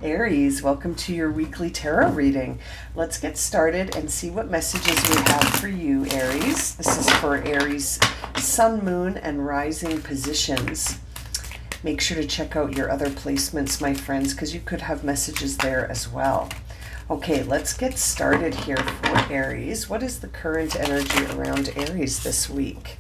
Aries, welcome to your weekly tarot reading. Let's get started and see what messages we have for you, Aries. This is for Aries sun, moon, and rising positions. Make sure to check out your other placements, my friends, because you could have messages there as well. Okay, let's get started here for Aries. What is the current energy around Aries this week?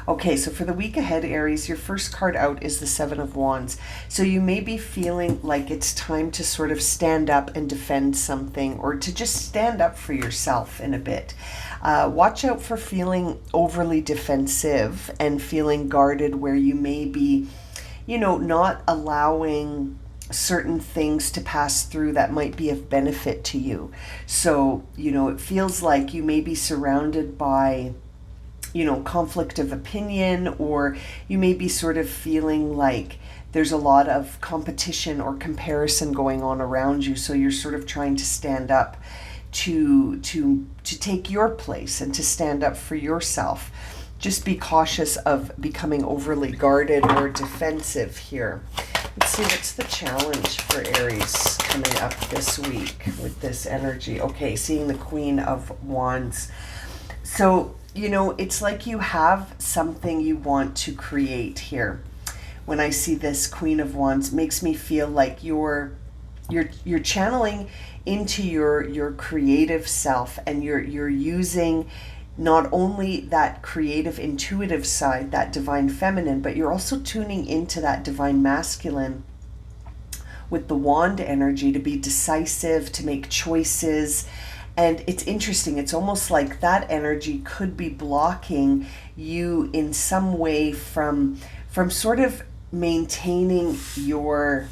Okay, so for the week ahead, Aries, your first card out is the Seven of Wands. So you may be feeling like it's time to sort of stand up and defend something, or to just stand up for yourself in a bit. Watch out for feeling overly defensive and feeling guarded, where you may be, not allowing certain things to pass through that might be of benefit to you. So, it feels like you may be surrounded by conflict of opinion, or you may be sort of feeling like there's a lot of competition or comparison going on around you. So you're sort of trying to stand up to take your place and to stand up for yourself. Just be cautious of becoming overly guarded or defensive here. Let's see, what's the challenge for Aries coming up this week with this energy? Okay, seeing the Queen of Wands. So it's like you have something you want to create here. When I see this Queen of Wands, it makes me feel like you're channeling into your creative self, and you're using not only that creative, intuitive side, that divine feminine, but you're also tuning into that divine masculine with the wand energy to be decisive, to make choices. And it's interesting, it's almost like that energy could be blocking you in some way from sort of maintaining your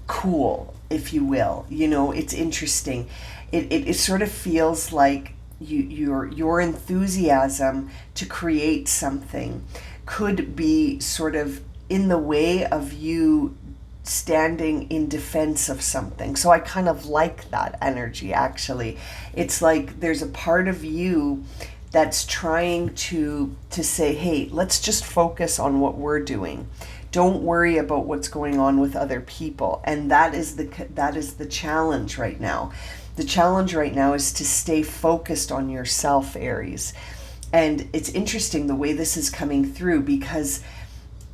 cool, if you will. It's interesting. It sort of feels like your enthusiasm to create something could be sort of in the way of you standing in defense of something. So I kind of like that energy, actually. It's like there's a part of you that's trying to say, hey, let's just focus on what we're doing. Don't worry about what's going on with other people. And that is the challenge right now. The challenge right now is to stay focused on yourself, Aries. And it's interesting the way this is coming through, because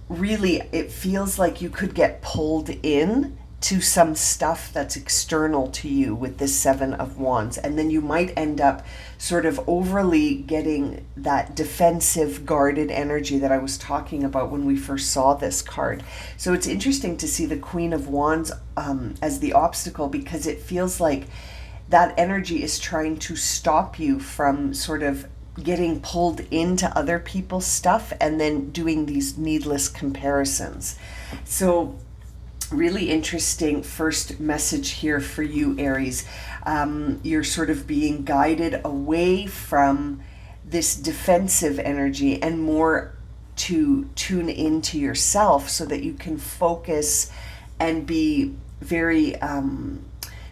really it feels like you could get pulled in to some stuff that's external to you with this Seven of Wands, and then you might end up sort of overly getting that defensive, guarded energy that I was talking about when we first saw this card. So it's interesting to see the Queen of Wands as the obstacle, because it feels like that energy is trying to stop you from sort of getting pulled into other people's stuff and then doing these needless comparisons. So really interesting first message here for you, Aries. You're sort of being guided away from this defensive energy and more to tune into yourself, so that you can focus and be very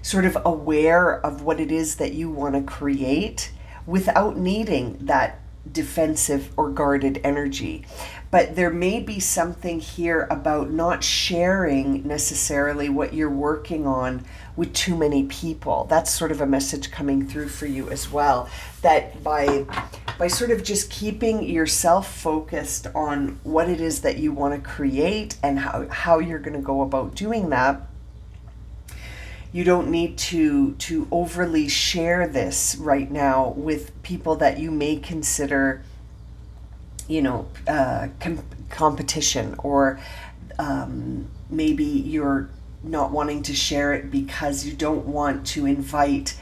sort of aware of what it is that you want to create, without needing that defensive or guarded energy. But there may be something here about not sharing necessarily what you're working on with too many people. That's sort of a message coming through for you as well, that by sort of just keeping yourself focused on what it is that you want to create and how you're going to go about doing that, you don't need to overly share this right now with people that you may consider, competition, or maybe you're not wanting to share it because you don't want to invite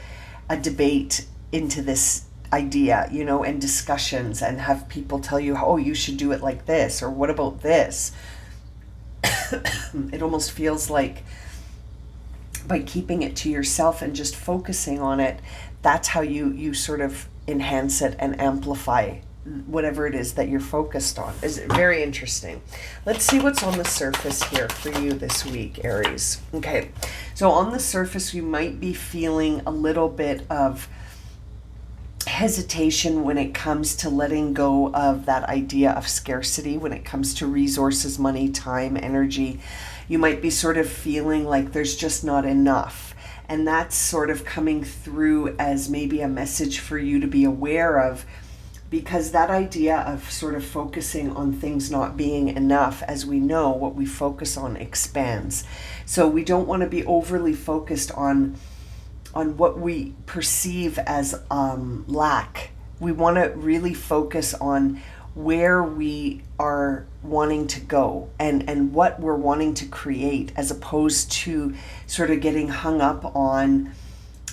a debate into this idea, and discussions, and have people tell you, oh, you should do it like this, or what about this? It almost feels like by keeping it to yourself and just focusing on it, that's how you sort of enhance it and amplify whatever it is that you're focused on. Is very interesting. Let's see what's on the surface here for you this week, Aries. Okay, so on the surface, you might be feeling a little bit of hesitation when it comes to letting go of that idea of scarcity, when it comes to resources, money, time, energy. You might be sort of feeling like there's just not enough. And that's sort of coming through as maybe a message for you to be aware of, because that idea of sort of focusing on things not being enough, as we know, what we focus on expands. So we don't want to be overly focused on what we perceive as lack. We want to really focus on where we are wanting to go and what we're wanting to create, as opposed to sort of getting hung up on,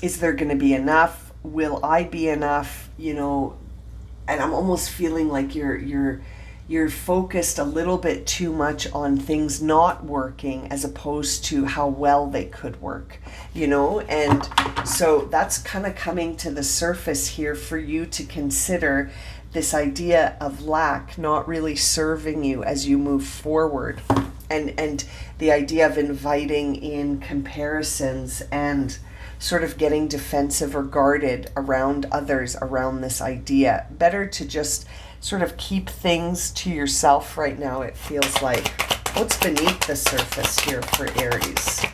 is there going to be enough? Will I be enough? And I'm almost feeling like you're focused a little bit too much on things not working, as opposed to how well they could work, and so that's kind of coming to the surface here for you to consider, this idea of lack not really serving you as you move forward, and the idea of inviting in comparisons and sort of getting defensive or guarded around others around this idea. Better to just sort of keep things to yourself right now, it feels like. What's beneath the surface here for Aries?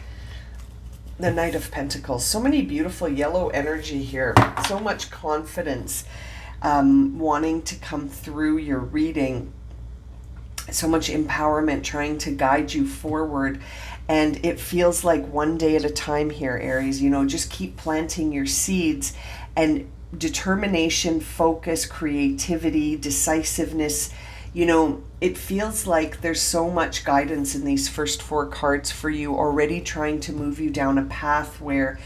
The Knight of Pentacles. So many beautiful yellow energy here. So much confidence wanting to come through your reading. So much empowerment trying to guide you forward. And it feels like one day at a time here, Aries. Just keep planting your seeds, and determination, focus, creativity, decisiveness. It feels like there's so much guidance in these first 4 cards for you, already trying to move you down a path where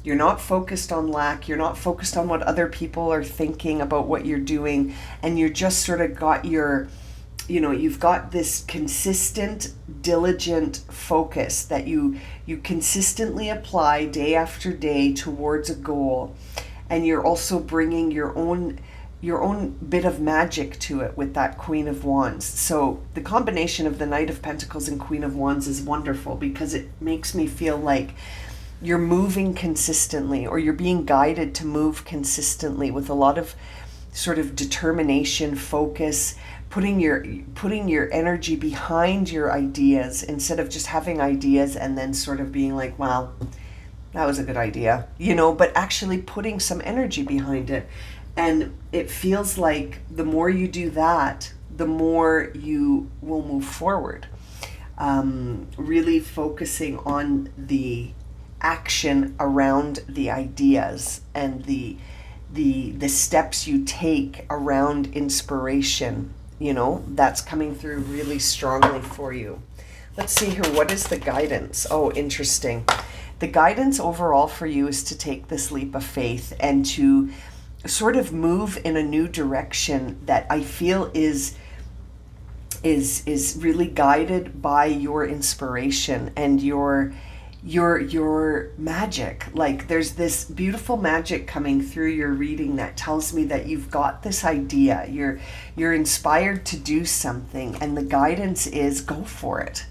you're not focused on lack, you're not focused on what other people are thinking about what you're doing, and you're just sort of got your, you've got this consistent, diligent focus that you consistently apply day after day towards a goal. And you're also bringing your own bit of magic to it with that Queen of Wands. So the combination of the Knight of Pentacles and Queen of Wands is wonderful, because it makes me feel like you're moving consistently, or you're being guided to move consistently with a lot of sort of determination, focus, putting your energy behind your ideas, instead of just having ideas and then sort of being like, well, that was a good idea, but actually putting some energy behind it. And it feels like the more you do that, the more you will move forward. Really focusing on the action around the ideas, and the steps you take around inspiration, that's coming through really strongly for you. Let's see here. What is the guidance? Oh, interesting. The guidance overall for you is to take this leap of faith and to sort of move in a new direction that I feel is really guided by your inspiration and your magic. Like, there's this beautiful magic coming through your reading that tells me that you've got this idea. You're inspired to do something, and the guidance is go for it.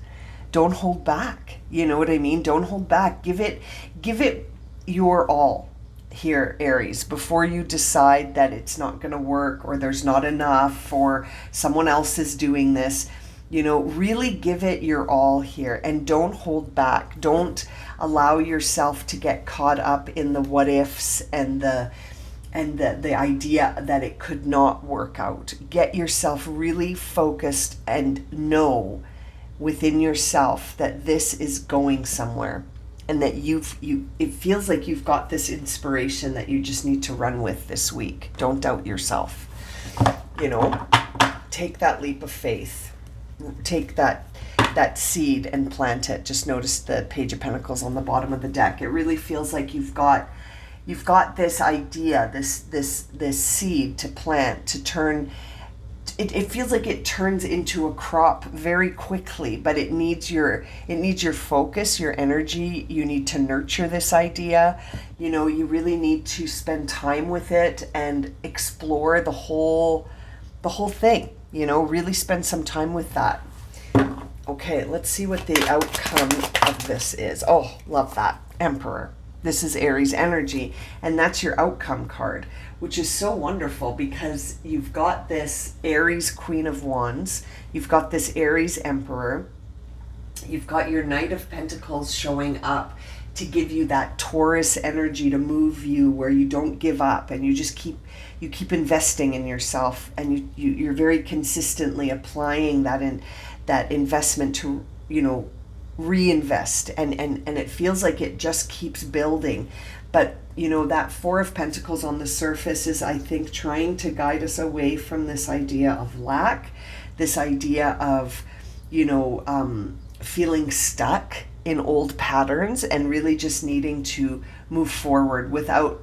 Don't hold back. You know what I mean? Don't hold back. Give it your all here, Aries, before you decide that it's not going to work, or there's not enough, or someone else is doing this. Really give it your all here, and don't hold back. Don't allow yourself to get caught up in the what ifs and the idea that it could not work out. Get yourself really focused and know within yourself that this is going somewhere, and that it feels like you've got this inspiration that you just need to run with this week. Don't doubt yourself. Take that leap of faith. Take that seed and plant it. Just notice the Page of Pentacles on the bottom of the deck. It really feels like you've got this idea, this seed to plant, to turn. It feels like it turns into a crop very quickly, but it needs your focus, your energy. You need to nurture this idea. You really need to spend time with it and explore the whole thing. Really spend some time with that. Okay, let's see what the outcome of this is. Oh, love that. Emperor. This is Aries energy, and that's your outcome card, which is so wonderful because you've got this Aries Queen of Wands, you've got this Aries Emperor, you've got your Knight of Pentacles showing up to give you that Taurus energy to move you where you don't give up and you just keep investing in yourself, and you're very consistently applying that investment to, reinvest, and it feels like it just keeps building. But that Four of Pentacles on the surface is, I think, trying to guide us away from this idea of lack, this idea of feeling stuck in old patterns, and really just needing to move forward without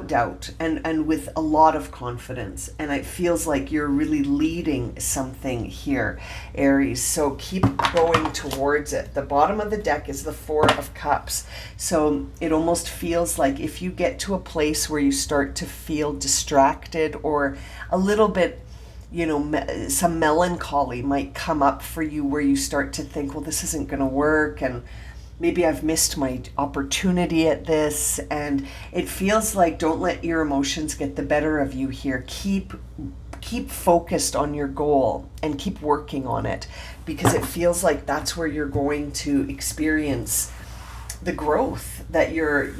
doubt and with a lot of confidence. And it feels like you're really leading something here, Aries. So keep going towards it. The bottom of the deck is the Four of Cups. So it almost feels like if you get to a place where you start to feel distracted or a little bit, some melancholy might come up for you, where you start to think, well, this isn't going to work, and maybe I've missed my opportunity at this. And it feels like, don't let your emotions get the better of you here. Keep focused on your goal and keep working on it, because it feels like that's where you're going to experience the growth that you're,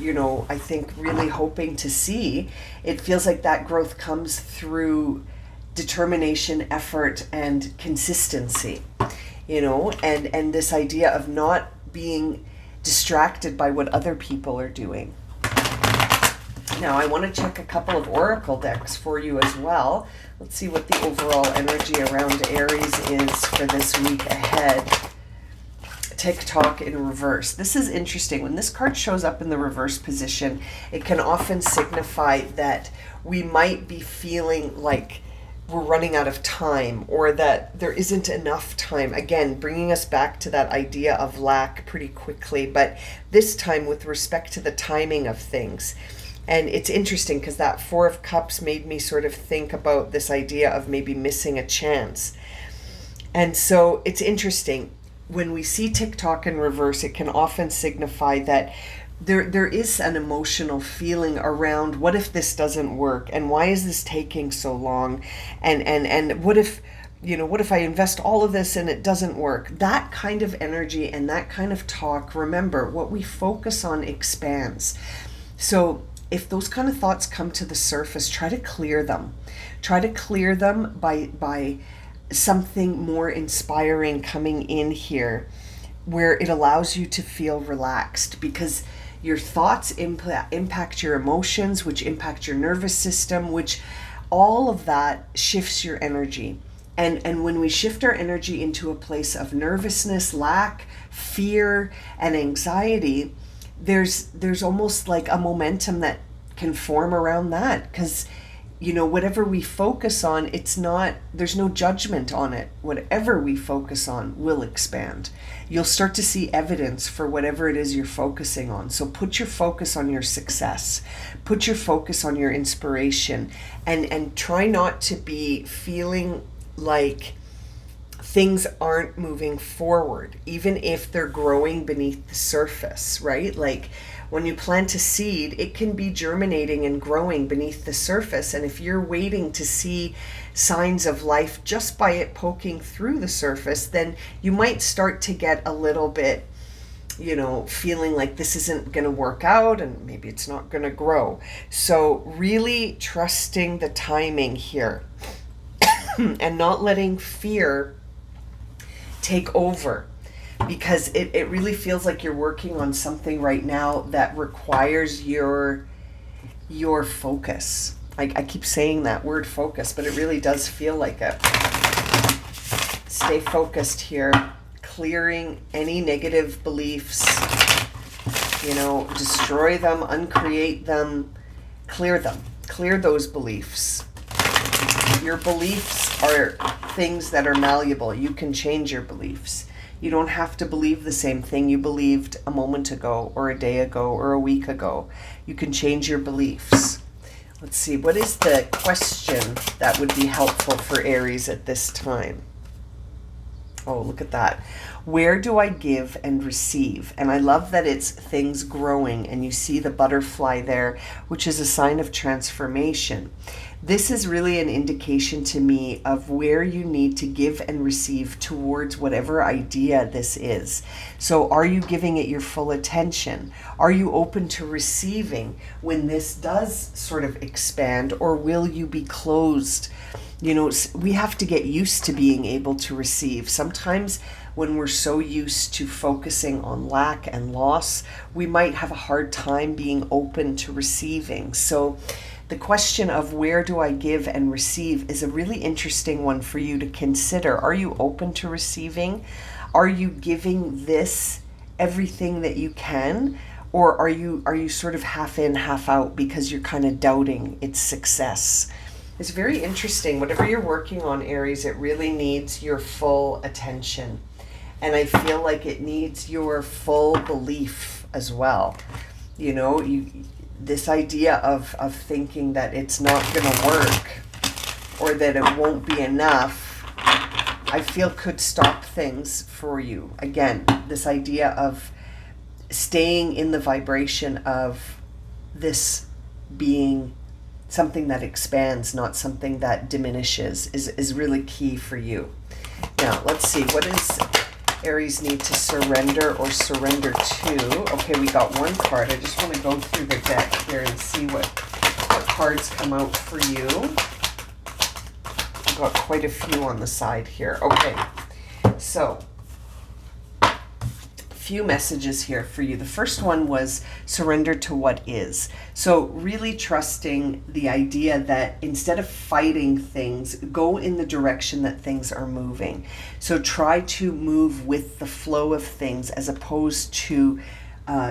I think, really hoping to see. It feels like that growth comes through determination, effort, and consistency, and this idea of not being distracted by what other people are doing. Now, I want to check a couple of oracle decks for you as well. Let's see what the overall energy around Aries is for this week ahead. TikTok in reverse. This is interesting. When this card shows up in the reverse position, it can often signify that we might be feeling like we're running out of time, or that there isn't enough time. Again, bringing us back to that idea of lack pretty quickly, but this time with respect to the timing of things. And it's interesting because that Four of Cups made me sort of think about this idea of maybe missing a chance. And so it's interesting. When we see TikTok in reverse, it can often signify that there is an emotional feeling around, what if this doesn't work, and why is this taking so long, and what if I invest all of this and it doesn't work. That kind of energy and that kind of talk, remember, what we focus on expands. So if those kind of thoughts come to the surface, try to clear them by something more inspiring coming in here, where it allows you to feel relaxed, because your thoughts impact your emotions, which impact your nervous system, which all of that shifts your energy. And when we shift our energy into a place of nervousness, lack, fear, and anxiety, there's almost like a momentum that can form around that, because whatever we focus on, there's no judgment on it. Whatever we focus on will expand. You'll start to see evidence for whatever it is you're focusing on. So put your focus on your success. Put your focus on your inspiration, and try not to be feeling like things aren't moving forward, even if they're growing beneath the surface, right? Like, when you plant a seed, it can be germinating and growing beneath the surface. And if you're waiting to see signs of life just by it poking through the surface, then you might start to get a little bit, feeling like this isn't going to work out and maybe it's not going to grow. So really trusting the timing here and not letting fear take over. Because it really feels like you're working on something right now that requires your focus. I keep saying that word focus, but it really does feel like it. Stay focused here, clearing any negative beliefs, destroy them, uncreate them, clear them, clear those beliefs. Your beliefs are things that are malleable. You can change your beliefs. You don't have to believe the same thing you believed a moment ago or a day ago or a week ago. You can change your beliefs. Let's see, what is the question that would be helpful for Aries at this time? Oh, look at that. Where do I give and receive? And I love that it's things growing, and you see the butterfly there, which is a sign of transformation. This is really an indication to me of where you need to give and receive towards whatever idea this is. So are you giving it your full attention? Are you open to receiving when this does sort of expand, or will you be closed? You know, we have to get used to being able to receive. Sometimes when we're so used to focusing on lack and loss, we might have a hard time being open to receiving. So the question of where do I give and receive is a really interesting one for you to consider. Are you open to receiving? Are you giving this everything that you can? Or are you sort of half in, half out because you're kind of doubting its success? It's very interesting. Whatever you're working on, Aries, it really needs your full attention. And I feel like it needs your full belief as well. You know, this idea of thinking that it's not going to work or that it won't be enough, I feel could stop things for you. Again, this idea of staying in the vibration of this being something that expands, not something that diminishes, is really key for you. Now, let's see. What does Aries need to surrender or surrender to? Okay, we got one card. I just want to go through the deck here and see what cards come out for you. I've got quite a few on the side here. Okay, so few messages here for you. The first one was surrender to what is. So really trusting the idea that instead of fighting things, go in the direction that things are moving. So try to move with the flow of things as opposed to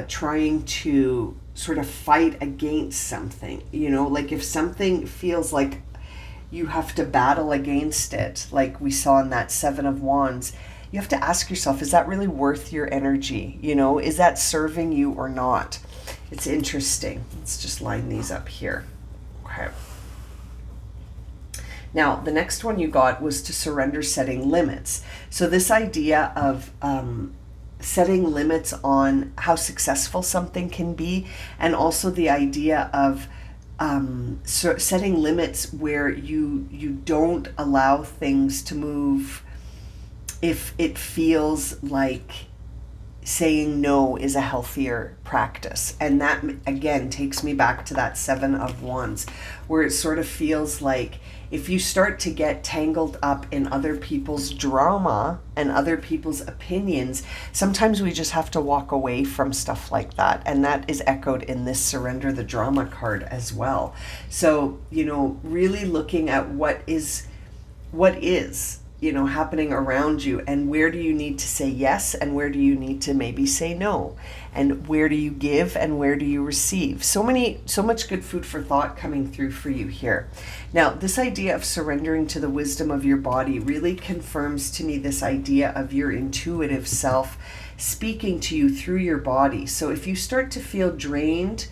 trying to sort of fight against something. You know, like if something feels like you have to battle against it, like we saw in that Seven of Wands, you have to ask yourself, is that really worth your energy? You know, is that serving you or not? It's interesting. Let's just line these up here. Okay. Now, the next one you got was to surrender setting limits. So this idea of setting limits on how successful something can be, and also the idea of setting limits where you don't allow things to move if it feels like saying no is a healthier practice. And that, again, takes me back to that Seven of Wands, where it sort of feels like if you start to get tangled up in other people's drama and other people's opinions, sometimes we just have to walk away from stuff like that. And that is echoed in this Surrender the Drama card as well. So, you know, really looking at what is, you know, happening around you, and where do you need to say yes and where do you need to maybe say no, and where do you give and where do you receive. So much good food for thought coming through for you here. Now, this idea of surrendering to the wisdom of your body really confirms to me this idea of your intuitive self speaking to you through your body. So if you start to feel drained,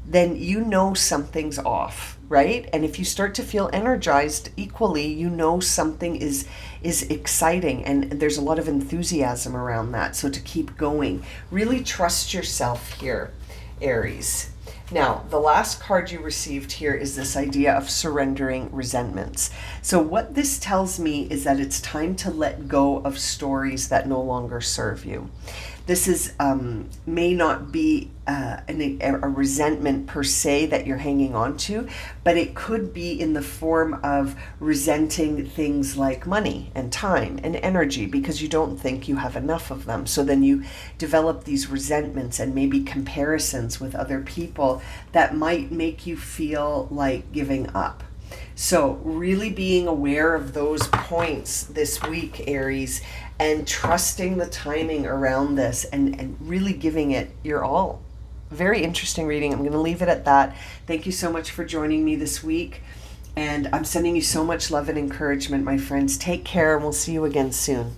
then you know something's off, right? And if you start to feel energized equally, you know something is exciting, and there's a lot of enthusiasm around that. So to keep going, really trust yourself here, Aries. Now, the last card you received here is this idea of surrendering resentments. So what this tells me is that it's time to let go of stories that no longer serve you. This is may not be a resentment per se that you're hanging on to, but it could be in the form of resenting things like money and time and energy because you don't think you have enough of them. So then you develop these resentments and maybe comparisons with other people that might make you feel like giving up. So really being aware of those points this week, Aries, and trusting the timing around this and really giving it your all. Very interesting reading. I'm going to leave it at that. Thank you so much for joining me this week. And I'm sending you so much love and encouragement, my friends. Take care, and we'll see you again soon.